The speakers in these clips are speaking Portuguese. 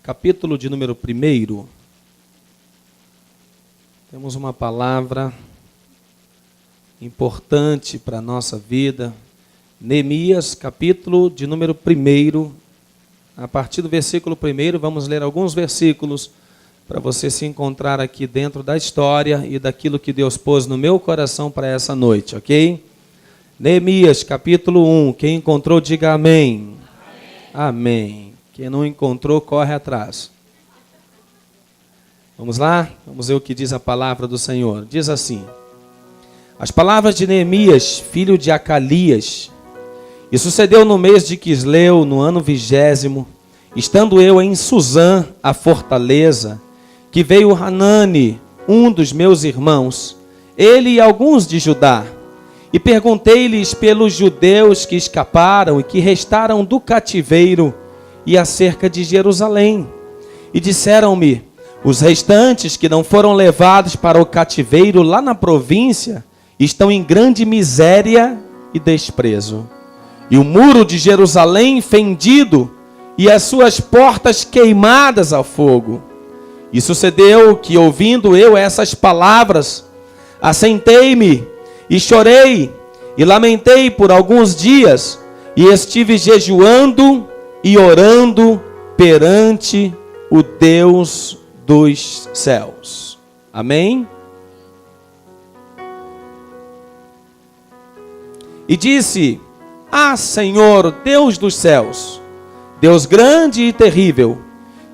capítulo de número 1. Temos uma palavra importante para a nossa vida. Neemias, capítulo de número 1. A partir do versículo 1, vamos ler alguns versículos para você se encontrar aqui dentro da história e daquilo que Deus pôs no meu coração para essa noite, ok? Neemias, capítulo 1. Quem encontrou, diga amém. Amém. Quem não encontrou, corre atrás. Vamos lá? Vamos ver o que diz a palavra do Senhor. Diz assim: as palavras de Neemias, filho de Acalias. E sucedeu no mês de Quisleu, no ano 20º, estando eu em Suzã, a fortaleza, que veio Hanani, um dos meus irmãos, ele e alguns de Judá. E perguntei-lhes pelos judeus que escaparam e que restaram do cativeiro e acerca de Jerusalém. E disseram-me: os restantes que não foram levados para o cativeiro lá na província estão em grande miséria e desprezo. E o muro de Jerusalém fendido e as suas portas queimadas ao fogo. E sucedeu que, ouvindo eu essas palavras, assentei-me e chorei e lamentei por alguns dias, e estive jejuando e orando perante o Deus dos céus. Amém? E disse: ah, Senhor, Deus dos céus, Deus grande e terrível,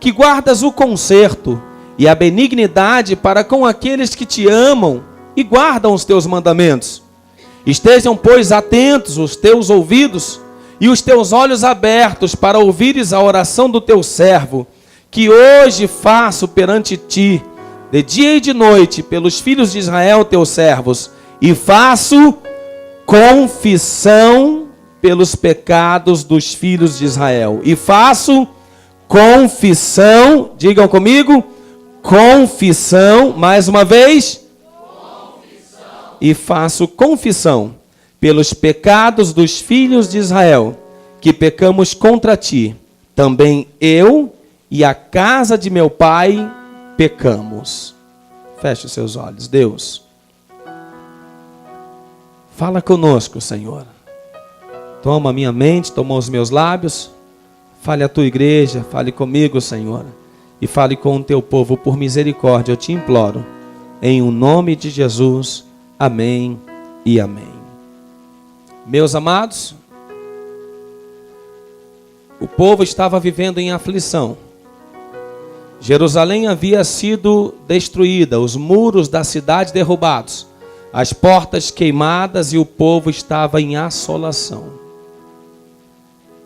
que guardas o conserto e a benignidade para com aqueles que te amam e guardam os teus mandamentos. Estejam, pois, atentos os teus ouvidos e os teus olhos abertos para ouvires a oração do teu servo, que hoje faço perante ti, de dia e de noite, pelos filhos de Israel, teus servos, e faço confissão pelos pecados dos filhos de Israel. E faço confissão, digam comigo, confissão, mais uma vez. Confissão. E faço confissão pelos pecados dos filhos de Israel, que pecamos contra ti. Também eu e a casa de meu pai pecamos. Feche os seus olhos. Deus, fala conosco, Senhor. Toma a minha mente, toma os meus lábios. Fale à tua igreja, fale comigo, Senhor. E fale com o teu povo por misericórdia, eu te imploro. Em o nome de Jesus. Amém e amém. Meus amados, o povo estava vivendo em aflição. Jerusalém havia sido destruída, os muros da cidade derrubados, as portas queimadas e o povo estava em assolação.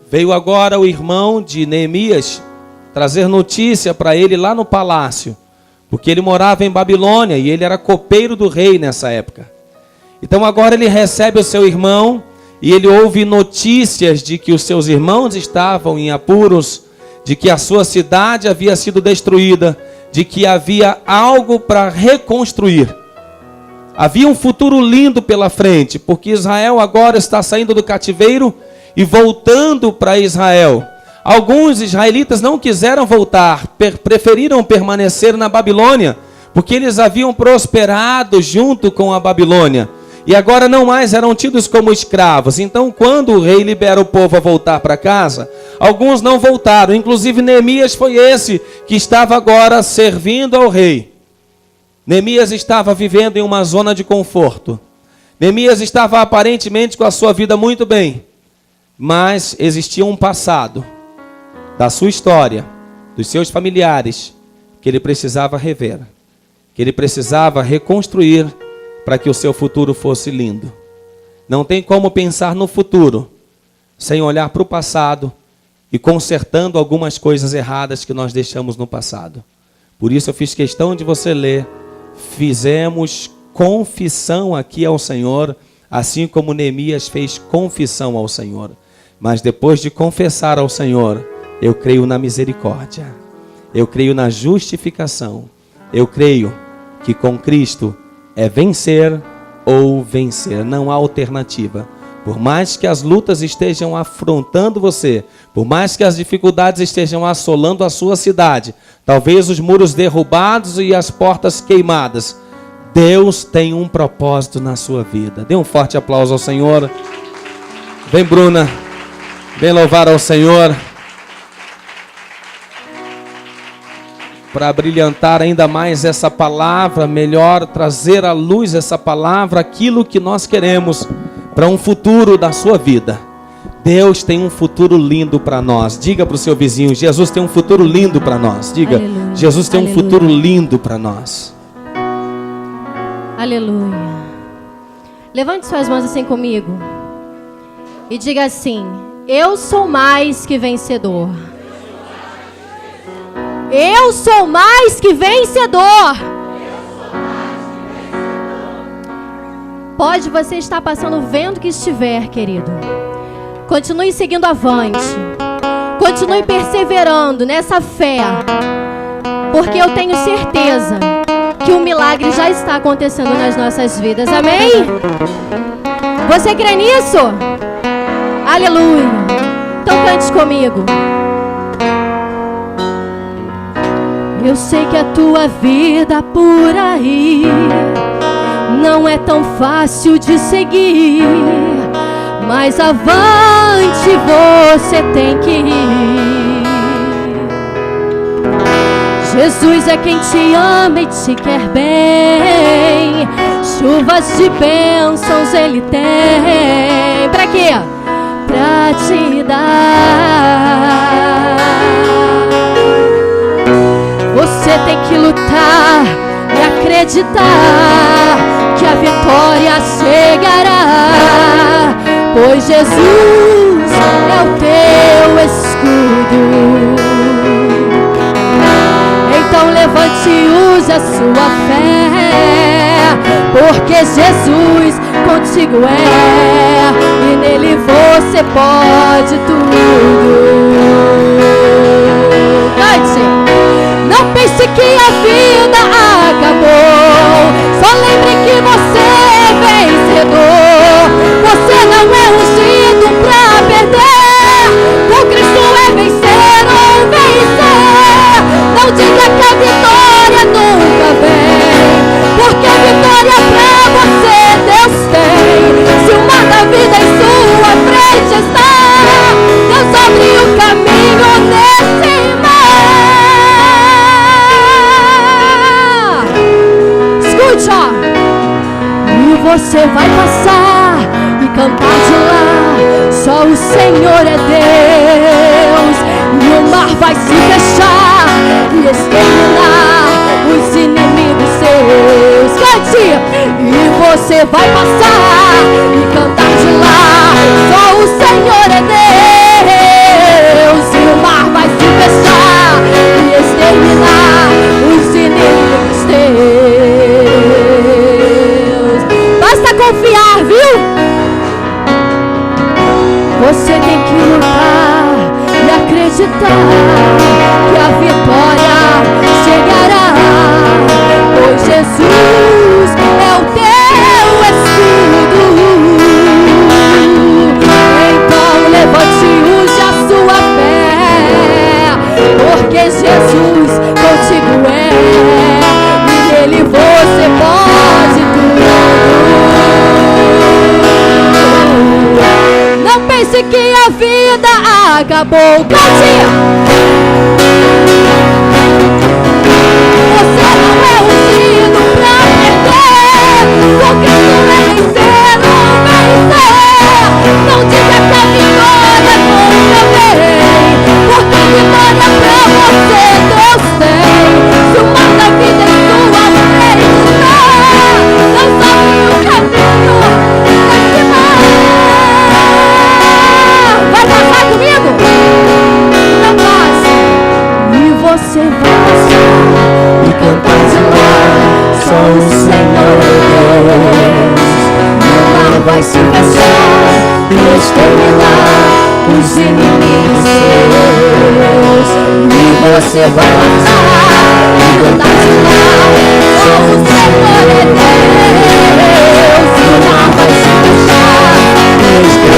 Veio agora o irmão de Neemias trazer notícia para ele lá no palácio, porque ele morava em Babilônia e ele era copeiro do rei nessa época. Então agora ele recebe o seu irmão e ele ouve notícias de que os seus irmãos estavam em apuros, de que a sua cidade havia sido destruída, de que havia algo para reconstruir. Havia um futuro lindo pela frente, porque Israel agora está saindo do cativeiro e voltando para Israel. Alguns israelitas não quiseram voltar, preferiram permanecer na Babilônia, porque eles haviam prosperado junto com a Babilônia, e agora não mais eram tidos como escravos. Então, quando o rei libera o povo a voltar para casa, alguns não voltaram, inclusive Neemias foi esse que estava agora servindo ao rei. Neemias estava vivendo em uma zona de conforto. Neemias estava aparentemente com a sua vida muito bem. Mas existia um passado da sua história, dos seus familiares, que ele precisava rever, que ele precisava reconstruir para que o seu futuro fosse lindo. Não tem como pensar no futuro sem olhar para o passado e consertando algumas coisas erradas que nós deixamos no passado. Por isso eu fiz questão de você ler. Fizemos confissão aqui ao Senhor, assim como Neemias fez confissão ao Senhor. Mas depois de confessar ao Senhor, eu creio na misericórdia, eu creio na justificação, eu creio que com Cristo é vencer ou vencer, não há alternativa, Por mais que as lutas estejam afrontando você, por mais que as dificuldades estejam assolando a sua cidade, talvez os muros derrubados e as portas queimadas, Deus tem um propósito na sua vida. Dê um forte aplauso ao Senhor. Vem, Bruna. Vem louvar ao Senhor. Para brilhantar ainda mais essa palavra, melhor trazer à luz essa palavra, aquilo que nós queremos para um futuro da sua vida. Deus tem um futuro lindo para nós. Diga para o seu vizinho: Jesus tem um futuro lindo para nós. Diga: aleluia. Jesus tem um futuro lindo para nós. Aleluia. Levante suas mãos assim comigo e diga assim: eu sou mais que vencedor. Eu sou mais que vencedor. Pode você estar passando o vento que estiver, querido. Continue seguindo avante. Continue perseverando nessa fé. Porque eu tenho certeza que um milagre já está acontecendo nas nossas vidas. Amém? Você crê nisso? Aleluia. Então cante comigo. Eu sei que a tua vida por aí não é tão fácil de seguir, mas avante você tem que ir. Jesus é quem te ama e te quer bem. Chuvas de bênçãos Ele tem. Pra quê? Pra te dar. Você tem que lutar e acreditar que a vitória chegará, pois Jesus é o teu escudo. Então levante e use a sua fé, porque Jesus contigo é, e nele você pode tudo. Cante! Não pense que a vida acabou, só lembre que você é vencedor. Você não é ungido pra perder, com Cristo é vencer ou vencer. Não diga que a vitória nunca vem, porque a vitória pra você Deus tem. Se o mar da vida em sua frente está, Deus abre o caminho nesse mar. Escute, ó. E você vai passar e cantar de lá, só o Senhor é Deus. E o mar vai se fechar e exterminar os inimigos seus. Cante! E você vai passar e cantar de lá, só o Senhor é Deus. E o mar vai se fechar e exterminar os inimigos teus. Basta confiar, viu? Você tem que lutar e acreditar que a vitória chegará, pois Jesus é o teu escudo. Então levante e use a sua fé, porque Jesus contigo é, e nele você pode tudo. Não pense que a vida acabou. Cante! Você não é ungido pra perder, com Cristo é vencer ou vencer. Não diga que a vitória nunca vem, porque a vitória pra você Deus tem. Se o mar da vida em sua frente está, Deus abre o caminho nesse mar. Vai passar comigo? Não passe. E você vai passar e cantar de lá, só o Senhor é Deus. E o mar vai se fechar e exterminar os inimigos seus. E você vai passar e cantar de lá, só o Senhor é Deus. E o mar vai se fechar e exterminar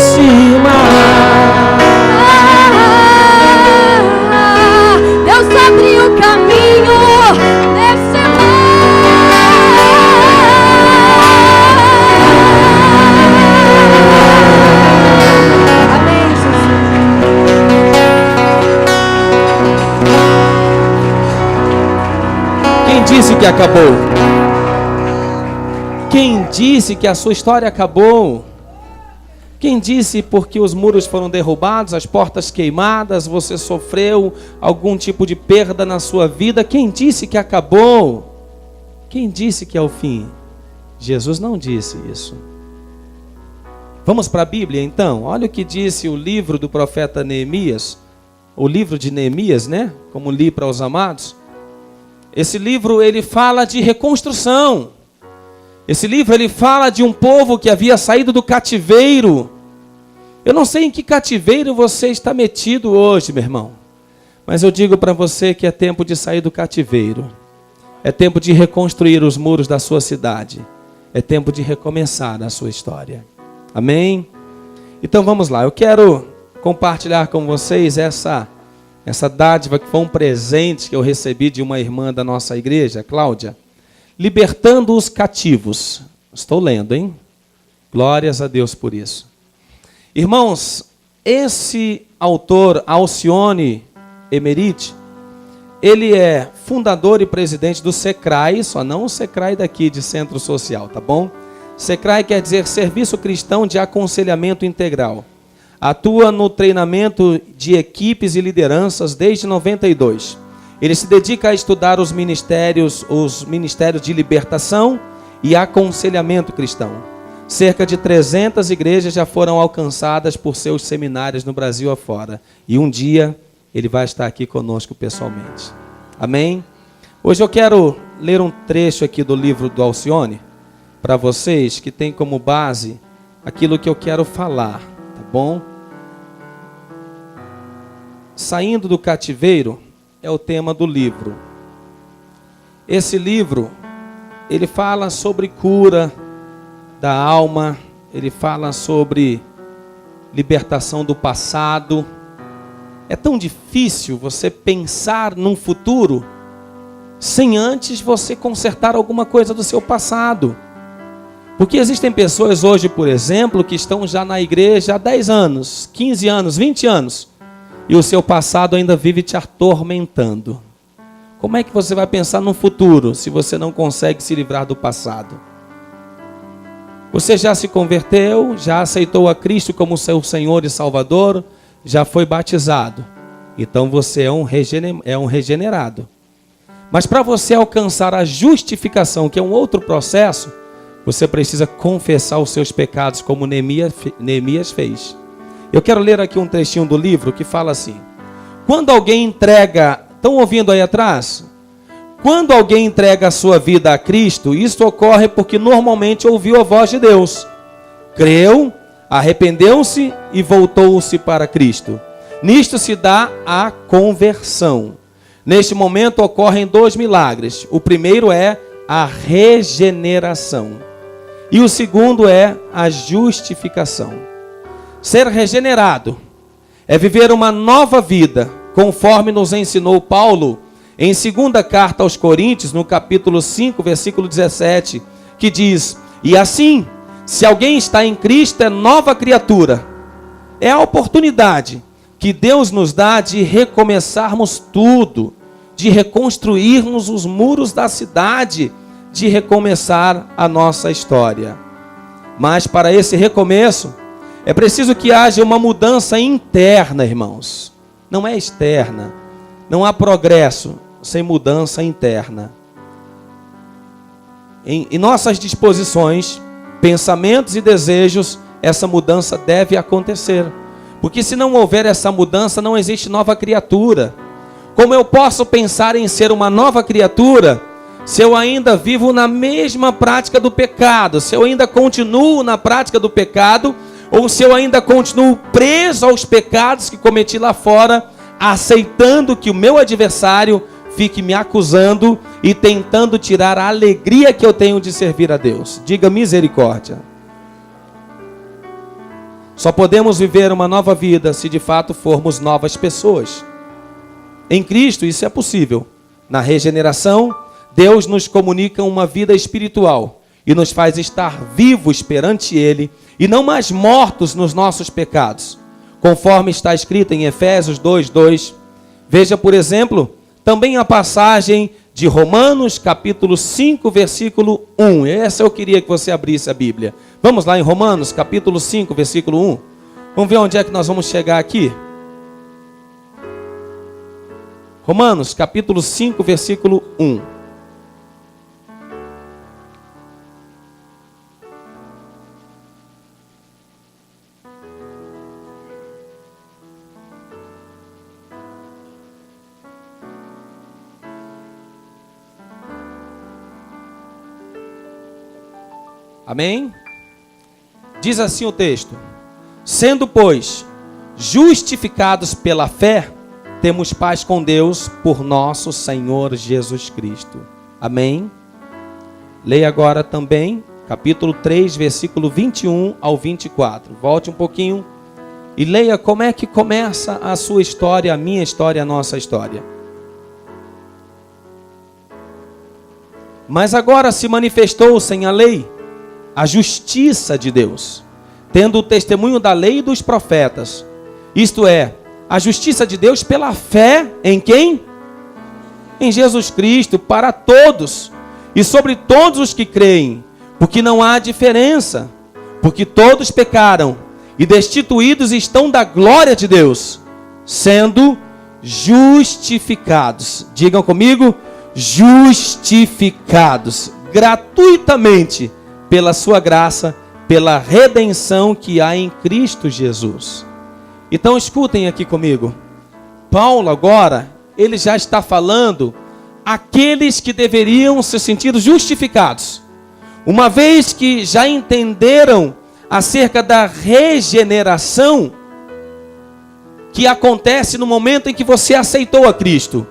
cima. Deus abriu o caminho nesse mar. Amém, Jesus. Quem disse que acabou? Quem disse que a sua história acabou? Quem disse porque os muros foram derrubados, as portas queimadas, você sofreu algum tipo de perda na sua vida? Quem disse que acabou? Quem disse que é o fim? Jesus não disse isso. Vamos para a Bíblia então? Olha o que disse o livro do profeta Neemias, o livro de Neemias, né? Como li para os amados. Esse livro ele fala de reconstrução. Esse livro ele fala de um povo que havia saído do cativeiro. Eu não sei em que cativeiro você está metido hoje, meu irmão. Mas eu digo para você que é tempo de sair do cativeiro. É tempo de reconstruir os muros da sua cidade. É tempo de recomeçar a sua história. Amém? Então vamos lá. Eu quero compartilhar com vocês essa dádiva que foi um presente que eu recebi de uma irmã da nossa igreja, Cláudia. Libertando os cativos. Estou lendo, hein? Glórias a Deus por isso. Irmãos, esse autor, Alcione Emerite, ele é fundador e presidente do SECRAI, só não o SECRAI daqui de Centro Social, tá bom? SECRAI quer dizer Serviço Cristão de Aconselhamento Integral. Atua no treinamento de equipes e lideranças desde 92. Ele se dedica a estudar os ministérios de libertação e aconselhamento cristão. Cerca de 300 igrejas já foram alcançadas por seus seminários no Brasil afora. E um dia ele vai estar aqui conosco pessoalmente. Amém? Hoje eu quero ler um trecho aqui do livro do Alcione para vocês, que tem como base aquilo que eu quero falar, tá bom? Saindo do cativeiro é o tema do livro. Esse livro, ele fala sobre cura da alma, ele fala sobre libertação do passado. É tão difícil você pensar num futuro sem antes você consertar alguma coisa do seu passado. Porque existem pessoas hoje, por exemplo, que estão já na igreja há 10 anos, 15 anos, 20 anos, e o seu passado ainda vive te atormentando. Como é que você vai pensar no futuro se você não consegue se livrar do passado? Você já se converteu, já aceitou a Cristo como seu Senhor e Salvador, já foi batizado. Então você é um regenerado. Mas para você alcançar a justificação, que é um outro processo, você precisa confessar os seus pecados, como Neemias fez. Eu quero ler aqui um trechinho do livro que fala assim: quando alguém entrega, estão ouvindo aí atrás? Quando alguém entrega a sua vida a Cristo, isso ocorre porque normalmente ouviu a voz de Deus, creu, arrependeu-se e voltou-se para Cristo. Nisto se dá a conversão. Neste momento ocorrem 2 milagres. O primeiro é a regeneração e o segundo é a justificação. Ser regenerado é viver uma nova vida, conforme nos ensinou Paulo em 2ª carta aos Coríntios, no capítulo 5, versículo 17, que diz: e assim, se alguém está em Cristo, é nova criatura. É a oportunidade que Deus nos dá de recomeçarmos tudo, de reconstruirmos os muros da cidade, de recomeçar a nossa história. Mas para esse recomeço, é preciso que haja uma mudança interna, irmãos. Não é externa. Não há progresso sem mudança interna. Em nossas disposições, pensamentos e desejos, essa mudança deve acontecer. Porque se não houver essa mudança, não existe nova criatura. Como eu posso pensar em ser uma nova criatura se eu ainda vivo na mesma prática do pecado? Se eu ainda continuo na prática do pecado, ou se eu ainda continuo preso aos pecados que cometi lá fora, aceitando que o meu adversário fique me acusando e tentando tirar a alegria que eu tenho de servir a Deus. Diga misericórdia. Só podemos viver uma nova vida se de fato formos novas pessoas. Em Cristo isso é possível. Na regeneração, Deus nos comunica uma vida espiritual e nos faz estar vivos perante Ele e não mais mortos nos nossos pecados, conforme está escrito em Efésios 2:2. Veja, por exemplo, também a passagem de Romanos, capítulo 5, versículo 1. Essa eu queria que você abrisse a Bíblia. Vamos lá em Romanos, capítulo 5, versículo 1. Vamos ver onde é que nós vamos chegar aqui. Romanos, capítulo 5, versículo 1. Amém? Diz assim o texto: sendo, pois, justificados pela fé, temos paz com Deus por nosso Senhor Jesus Cristo. Amém? Leia agora também, capítulo 3, versículo 21 ao 24. Volte um pouquinho e leia como é que começa a sua história, a minha história, a nossa história. Mas agora se manifestou sem a lei a justiça de Deus, tendo o testemunho da lei e dos profetas, isto é, a justiça de Deus pela fé em quem? Em Jesus Cristo, para todos, e sobre todos os que creem, porque não há diferença, porque todos pecaram, e destituídos estão da glória de Deus, sendo justificados, digam comigo, justificados, gratuitamente, pela sua graça, pela redenção que há em Cristo Jesus. Então escutem aqui comigo. Paulo agora, ele já está falando aqueles que deveriam se sentir justificados. Uma vez que já entenderam acerca da regeneração que acontece no momento em que você aceitou a Cristo.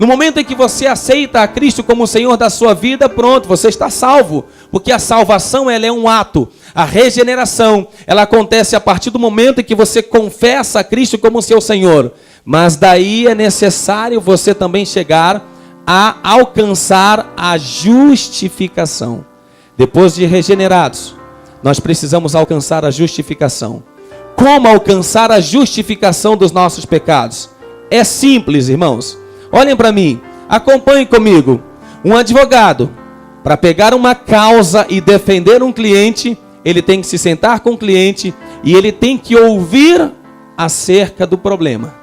No momento em que você aceita a Cristo como o Senhor da sua vida, pronto, você está salvo. Porque a salvação, ela é um ato. A regeneração, ela acontece a partir do momento em que você confessa a Cristo como seu Senhor. Mas daí é necessário você também chegar a alcançar a justificação. Depois de regenerados, nós precisamos alcançar a justificação. Como alcançar a justificação dos nossos pecados? É simples, irmãos. Olhem para mim, acompanhem comigo. Um advogado, para pegar uma causa e defender um cliente, ele tem que se sentar com o cliente e ele tem que ouvir acerca do problema.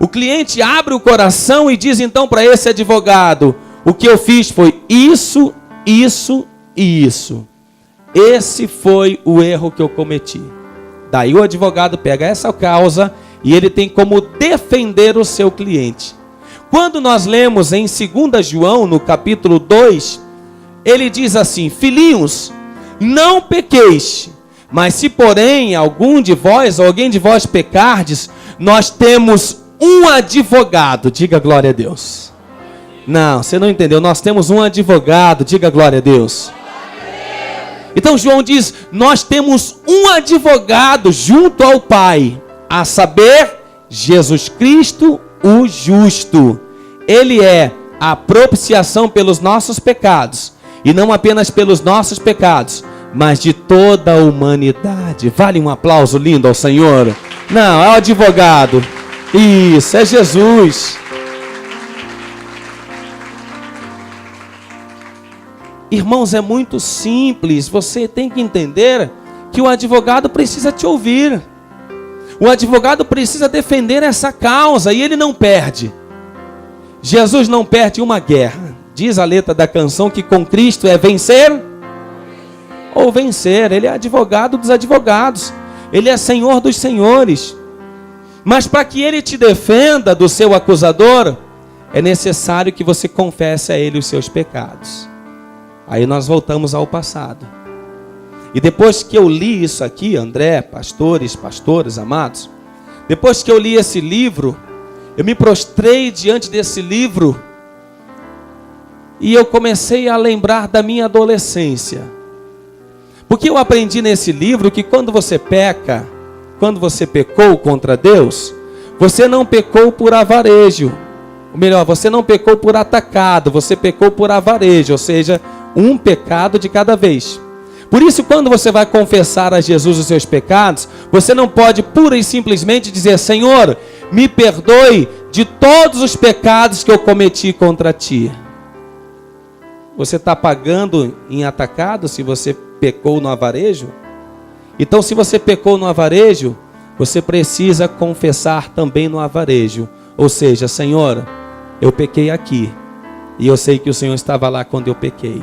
O cliente abre o coração e diz então para esse advogado: o que eu fiz foi isso, isso e isso. Esse foi o erro que eu cometi. Daí o advogado pega essa causa e ele tem como defender o seu cliente. Quando nós lemos em 2 João, no capítulo 2, ele diz assim: filhinhos, não pequeis, mas se porém alguém de vós pecardes, nós temos um advogado, diga glória a Deus. Não, você não entendeu, nós temos um advogado, diga glória a Deus. Então João diz, nós temos um advogado junto ao Pai, a saber, Jesus Cristo, o justo. Ele é a propiciação pelos nossos pecados, e não apenas pelos nossos pecados, mas de toda a humanidade. Vale um aplauso lindo ao Senhor? Não, é o advogado. Isso, é Jesus. Irmãos, é muito simples. Você tem que entender que o advogado precisa te ouvir. O advogado precisa defender essa causa e ele não perde. Jesus não perde uma guerra. Diz a letra da canção que com Cristo é vencer ou vencer. Ele é advogado dos advogados. Ele é Senhor dos senhores. Mas para que ele te defenda do seu acusador, é necessário que você confesse a ele os seus pecados. Aí nós voltamos ao passado. E depois que eu li isso aqui, André, pastoras, amados, depois que eu li esse livro, eu me prostrei diante desse livro e eu comecei a lembrar da minha adolescência. Porque eu aprendi nesse livro que quando você peca, quando você pecou contra Deus, você não pecou por avarejo. Ou melhor, você não pecou por atacado, você pecou por avarejo, ou seja, um pecado de cada vez. Por isso, quando você vai confessar a Jesus os seus pecados, você não pode pura e simplesmente dizer: Senhor, me perdoe de todos os pecados que eu cometi contra ti. Você está pagando em atacado se você pecou no avarejo? Então, se você pecou no avarejo, você precisa confessar também no avarejo. Ou seja, Senhor, eu pequei aqui, e eu sei que o Senhor estava lá quando eu pequei.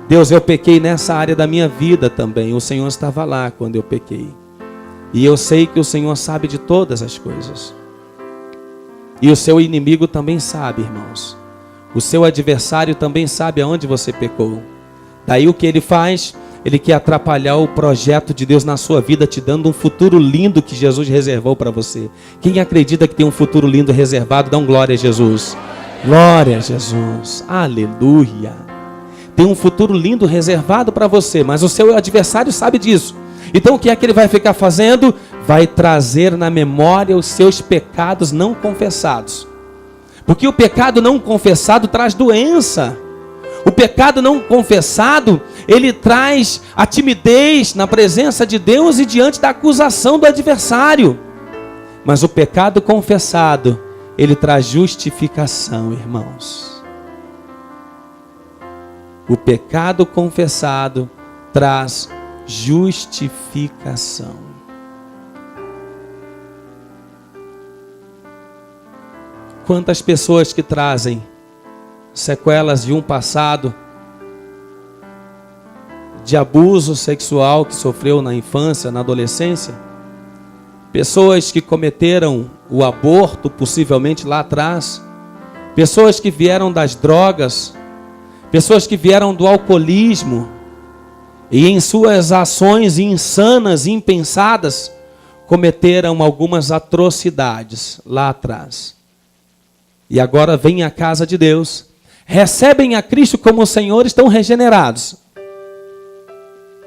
Deus, eu pequei nessa área da minha vida também, o Senhor estava lá quando eu pequei. E eu sei que o Senhor sabe de todas as coisas. E o seu inimigo também sabe, irmãos. O seu adversário também sabe aonde você pecou. Daí o que ele faz? Ele quer atrapalhar o projeto de Deus na sua vida, te dando um futuro lindo que Jesus reservou para você. Quem acredita que tem um futuro lindo reservado, dá um glória a Jesus. Glória a Jesus. Aleluia. Tem um futuro lindo reservado para você, mas o seu adversário sabe disso. Então o que é que ele vai ficar fazendo? Vai trazer na memória os seus pecados não confessados. Porque o pecado não confessado traz doença. O pecado não confessado, ele traz a timidez na presença de Deus e diante da acusação do adversário. Mas o pecado confessado, ele traz justificação, irmãos. O pecado confessado traz justificação. Quantas pessoas que trazem sequelas de um passado de abuso sexual que sofreu na infância, na adolescência, pessoas que cometeram o aborto possivelmente lá atrás, pessoas que vieram das drogas, pessoas que vieram do alcoolismo e em suas ações insanas, impensadas, cometeram algumas atrocidades lá atrás. E agora vêm à casa de Deus, recebem a Cristo como Senhor, estão regenerados.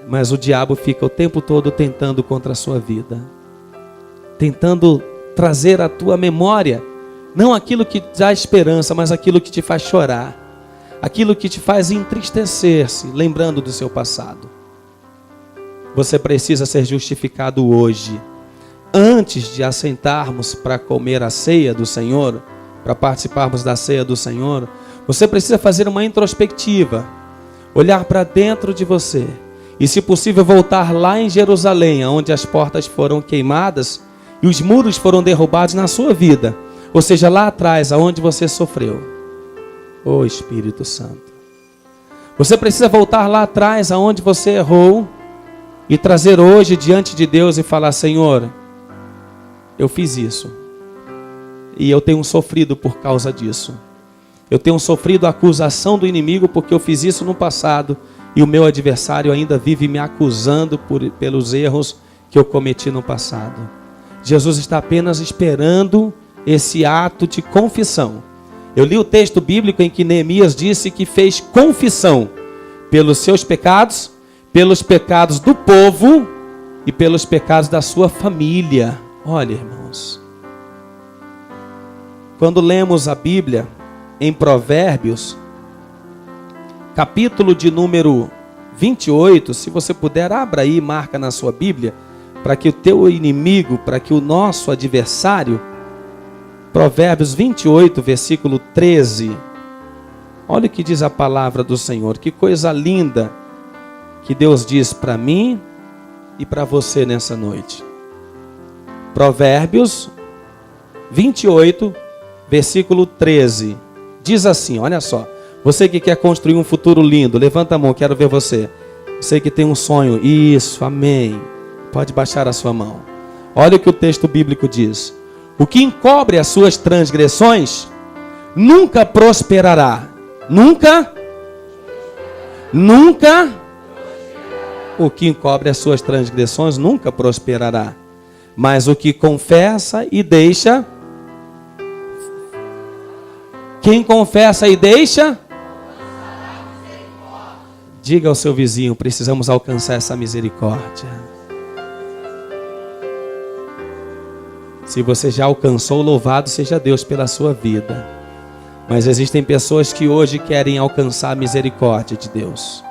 Mas o diabo fica o tempo todo tentando contra a sua vida, tentando trazer à tua memória, não aquilo que dá esperança, mas aquilo que te faz chorar, aquilo que te faz entristecer-se, lembrando do seu passado. Você precisa ser justificado hoje. Antes de assentarmos para comer a ceia do Senhor, para participarmos da ceia do Senhor, você precisa fazer uma introspectiva, olhar para dentro de você e, se possível, voltar lá em Jerusalém, onde as portas foram queimadas e os muros foram derrubados na sua vida, ou seja, lá atrás, aonde você sofreu. Ô Espírito Santo, você precisa voltar lá atrás, aonde você errou, e trazer hoje diante de Deus e falar: Senhor, eu fiz isso, e eu tenho sofrido por causa disso. Eu tenho sofrido a acusação do inimigo porque eu fiz isso no passado, e o meu adversário ainda vive me acusando pelos erros que eu cometi no passado. Jesus está apenas esperando esse ato de confissão. Eu li o texto bíblico em que Neemias disse que fez confissão pelos seus pecados, pelos pecados do povo e pelos pecados da sua família. Olha, irmãos, quando lemos a Bíblia em Provérbios, capítulo de número 28, se você puder, abra aí e marca na sua Bíblia, para que o teu inimigo, para que o nosso adversário, Provérbios 28, versículo 13, olha o que diz a palavra do Senhor, que coisa linda que Deus diz para mim e para você nessa noite. Provérbios 28, versículo 13, diz assim, olha só, você que quer construir um futuro lindo, levanta a mão, quero ver você. Você que tem um sonho, isso, amém. Pode baixar a sua mão. Olha o que o texto bíblico diz. O que encobre as suas transgressões nunca prosperará. Nunca. O que encobre as suas transgressões nunca prosperará. Mas o que confessa e deixa. Quem confessa e deixa. Diga ao seu vizinho, precisamos alcançar essa misericórdia. Se você já alcançou, louvado seja Deus pela sua vida. Mas existem pessoas que hoje querem alcançar a misericórdia de Deus.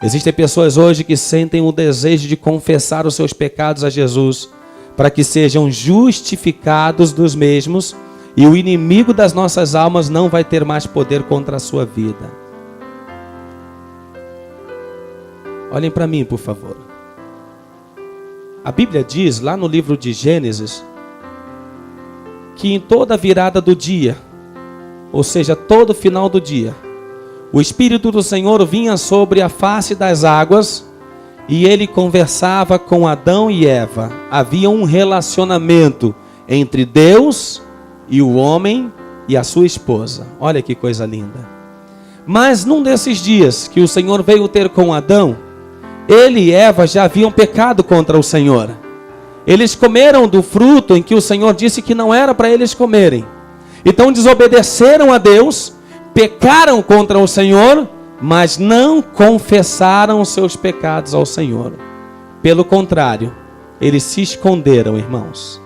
Existem pessoas hoje que sentem o desejo de confessar os seus pecados a Jesus, para que sejam justificados dos mesmos, e o inimigo das nossas almas não vai ter mais poder contra a sua vida. Olhem para mim, por favor. A Bíblia diz, lá no livro de Gênesis, que em toda virada do dia, ou seja, todo final do dia, o Espírito do Senhor vinha sobre a face das águas e ele conversava com Adão e Eva. Havia um relacionamento entre Deus e o homem e a sua esposa. Olha que coisa linda. Mas num desses dias que o Senhor veio ter com Adão, ele e Eva já haviam pecado contra o Senhor. Eles comeram do fruto em que o Senhor disse que não era para eles comerem. Então desobedeceram a Deus, pecaram contra o Senhor, mas não confessaram os seus pecados ao Senhor. Pelo contrário, eles se esconderam, irmãos.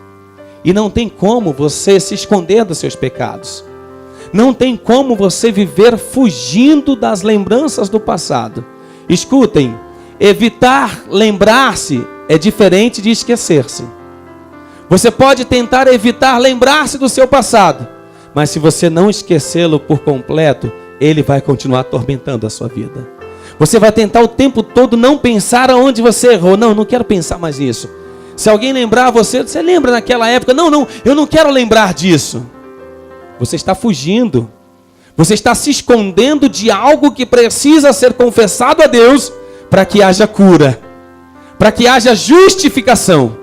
E não tem como você se esconder dos seus pecados. Não tem como você viver fugindo das lembranças do passado. Escutem, evitar lembrar-se é diferente de esquecer-se. Você pode tentar evitar lembrar-se do seu passado, mas se você não esquecê-lo por completo, ele vai continuar atormentando a sua vida. Você vai tentar o tempo todo não pensar aonde você errou. Não quero pensar mais nisso. Se alguém lembrar você lembra naquela época? Não, eu não quero lembrar disso. Você está fugindo. Você está se escondendo de algo que precisa ser confessado a Deus para que haja cura, para que haja justificação,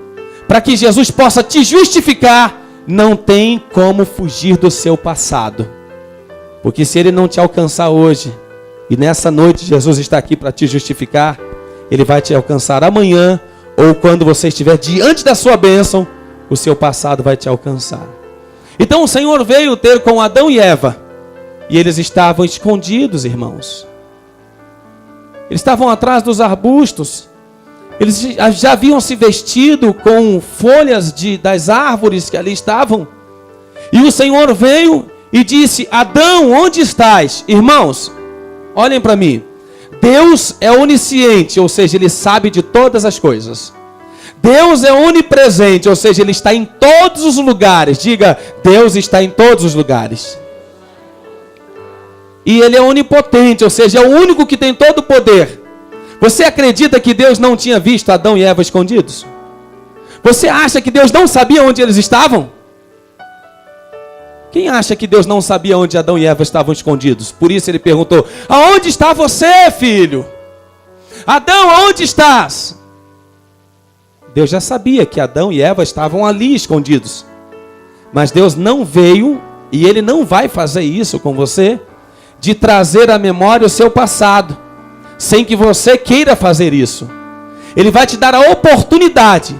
para que Jesus possa te justificar. Não tem como fugir do seu passado. Porque se ele não te alcançar hoje, e nessa noite Jesus está aqui para te justificar, ele vai te alcançar amanhã, ou quando você estiver diante da sua bênção, o seu passado vai te alcançar. Então o Senhor veio ter com Adão e Eva, e eles estavam escondidos, irmãos. Eles estavam atrás dos arbustos. Eles já haviam se vestido com folhas das árvores que ali estavam. E o Senhor veio e disse: Adão, onde estás? Irmãos, olhem para mim. Deus é onisciente, ou seja, Ele sabe de todas as coisas. Deus é onipresente, ou seja, Ele está em todos os lugares. Diga, Deus está em todos os lugares. E Ele é onipotente, ou seja, é o único que tem todo o poder. Você acredita que Deus não tinha visto Adão e Eva escondidos? Você acha que Deus não sabia onde eles estavam? Quem acha que Deus não sabia onde Adão e Eva estavam escondidos? Por isso ele perguntou: aonde está você, filho? Adão, aonde estás? Deus já sabia que Adão e Eva estavam ali escondidos. Mas Deus não veio, e Ele não vai fazer isso com você, de trazer à memória o seu passado, sem que você queira fazer isso. Ele vai te dar a oportunidade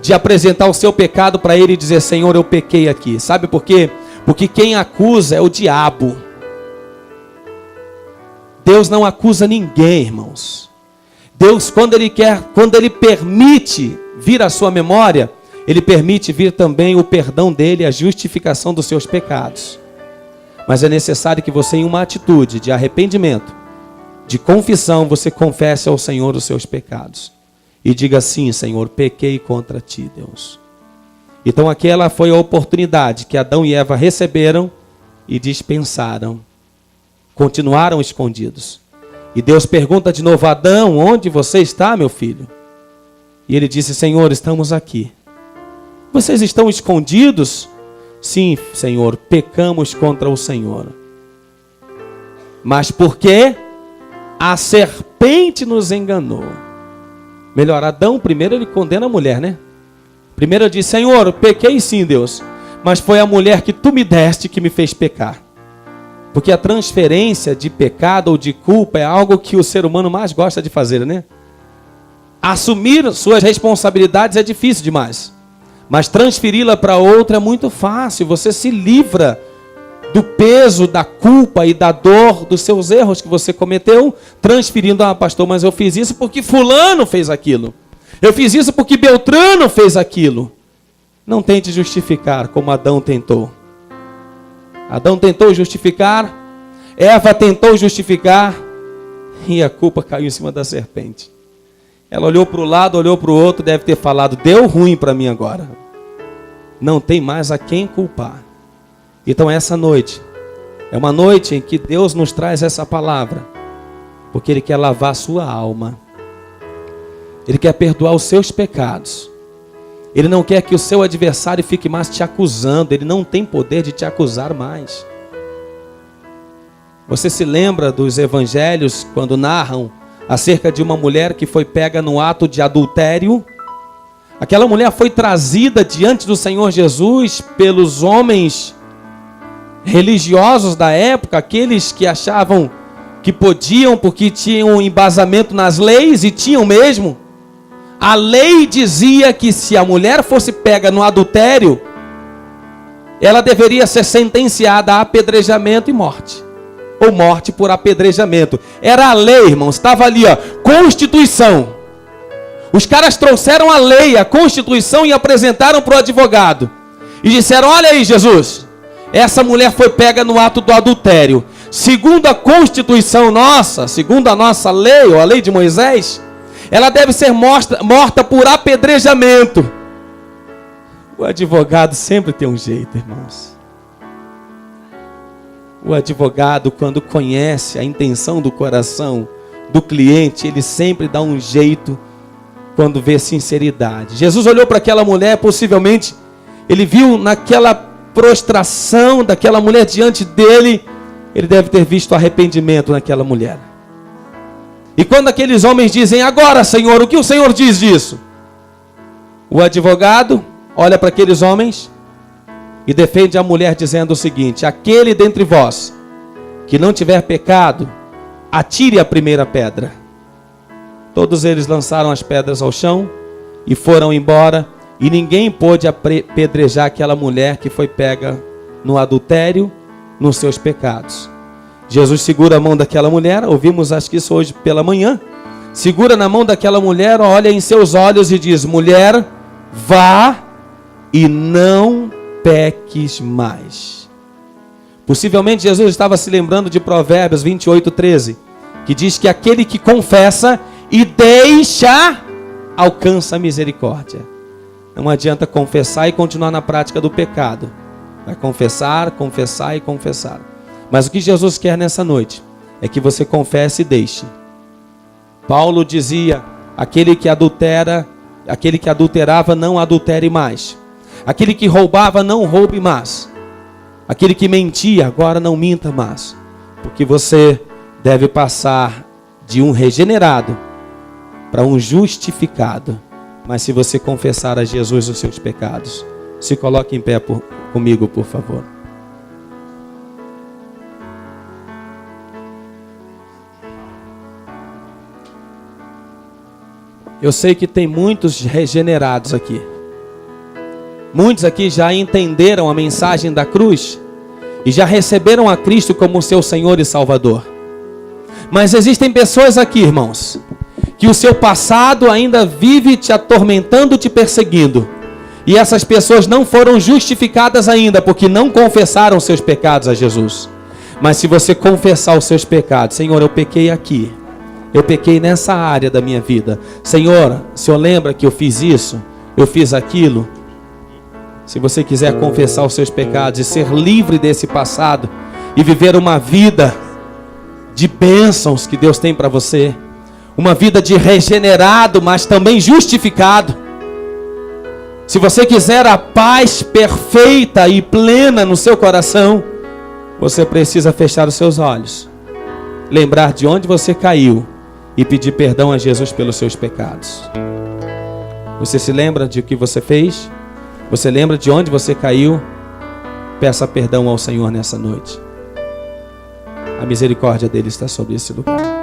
de apresentar o seu pecado para Ele e dizer: Senhor, eu pequei aqui. Sabe por quê? Porque quem acusa é o diabo. Deus não acusa ninguém, irmãos. Deus, quando Ele permite vir à sua memória, Ele permite vir também o perdão dEle, a justificação dos seus pecados. Mas é necessário que você, em uma atitude de arrependimento, de confissão, você confesse ao Senhor os seus pecados. E diga assim: Senhor, pequei contra Ti, Deus. Então aquela foi a oportunidade que Adão e Eva receberam e dispensaram. Continuaram escondidos. E Deus pergunta de novo: Adão, onde você está, meu filho? E ele disse: Senhor, estamos aqui. Vocês estão escondidos? Sim, Senhor, pecamos contra o Senhor. Mas por quê? A serpente nos enganou. Melhor, Adão primeiro ele condena a mulher, né? Primeiro ele diz: Senhor, pequei sim, Deus, mas foi a mulher que tu me deste que me fez pecar. Porque a transferência de pecado ou de culpa é algo que o ser humano mais gosta de fazer, né? Assumir suas responsabilidades é difícil demais, mas transferi-la para outra é muito fácil. Você se livra do peso, da culpa e da dor dos seus erros que você cometeu, transferindo: pastor, mas eu fiz isso porque fulano fez aquilo. Eu fiz isso porque Beltrano fez aquilo. Não tente justificar como Adão tentou. Adão tentou justificar, Eva tentou justificar, e a culpa caiu em cima da serpente. Ela olhou para o lado, olhou para o outro, deve ter falado, deu ruim para mim agora. Não tem mais a quem culpar. Então essa noite, é uma noite em que Deus nos traz essa palavra, porque Ele quer lavar a sua alma. Ele quer perdoar os seus pecados. Ele não quer que o seu adversário fique mais te acusando. Ele não tem poder de te acusar mais. Você se lembra dos evangelhos quando narram acerca de uma mulher que foi pega no ato de adultério? Aquela mulher foi trazida diante do Senhor Jesus pelos homens religiosos da época, aqueles que achavam que podiam porque tinham um embasamento nas leis, e tinham mesmo. A lei dizia que se a mulher fosse pega no adultério, ela deveria ser sentenciada a apedrejamento e morte. Ou morte por apedrejamento. Era a lei, irmãos, estava ali, ó, Constituição. Os caras trouxeram a lei, a Constituição, e apresentaram para o advogado. E disseram, olha aí, Jesus, essa mulher foi pega no ato do adultério. Segundo a Constituição nossa, segundo a nossa lei, ou a lei de Moisés, ela deve ser morta por apedrejamento. O advogado sempre tem um jeito, irmãos. O advogado, quando conhece a intenção do coração do cliente, ele sempre dá um jeito quando vê sinceridade. Jesus olhou para aquela mulher, possivelmente, ele viu naquela prostração daquela mulher diante dele, ele deve ter visto arrependimento naquela mulher. E quando aqueles homens dizem, agora, Senhor, o que o Senhor diz disso? O advogado olha para aqueles homens e defende a mulher dizendo o seguinte, aquele dentre vós que não tiver pecado, atire a primeira pedra. Todos eles lançaram as pedras ao chão e foram embora, e ninguém pôde apedrejar aquela mulher que foi pega no adultério, nos seus pecados. Jesus segura a mão daquela mulher, ouvimos acho que isso hoje pela manhã, segura na mão daquela mulher, olha em seus olhos e diz, mulher, vá e não peques mais. Possivelmente Jesus estava se lembrando de Provérbios 28:13, que diz que aquele que confessa e deixa, alcança a misericórdia. Não adianta confessar e continuar na prática do pecado. Vai confessar, confessar e confessar. Mas o que Jesus quer nessa noite é que você confesse e deixe. Paulo dizia, aquele que adulterava, não adultere mais. Aquele que roubava, não roube mais. Aquele que mentia, agora não minta mais. Porque você deve passar de um regenerado para um justificado. Mas se você confessar a Jesus os seus pecados, se coloque em pé comigo, por favor. Eu sei que tem muitos regenerados aqui. Muitos aqui já entenderam a mensagem da cruz e já receberam a Cristo como seu Senhor e Salvador. Mas existem pessoas aqui, irmãos, que o seu passado ainda vive te atormentando, te perseguindo. E essas pessoas não foram justificadas ainda, porque não confessaram seus pecados a Jesus. Mas se você confessar os seus pecados, Senhor, eu pequei aqui. Eu pequei nessa área da minha vida. Senhor, o Senhor lembra que eu fiz isso? Eu fiz aquilo? Se você quiser confessar os seus pecados e ser livre desse passado e viver uma vida de bênçãos que Deus tem para você, uma vida de regenerado, mas também justificado. Se você quiser a paz perfeita e plena no seu coração, você precisa fechar os seus olhos, lembrar de onde você caiu e pedir perdão a Jesus pelos seus pecados. Você se lembra de o que você fez? Você lembra de onde você caiu? Peça perdão ao Senhor nessa noite. A misericórdia dele está sobre esse lugar.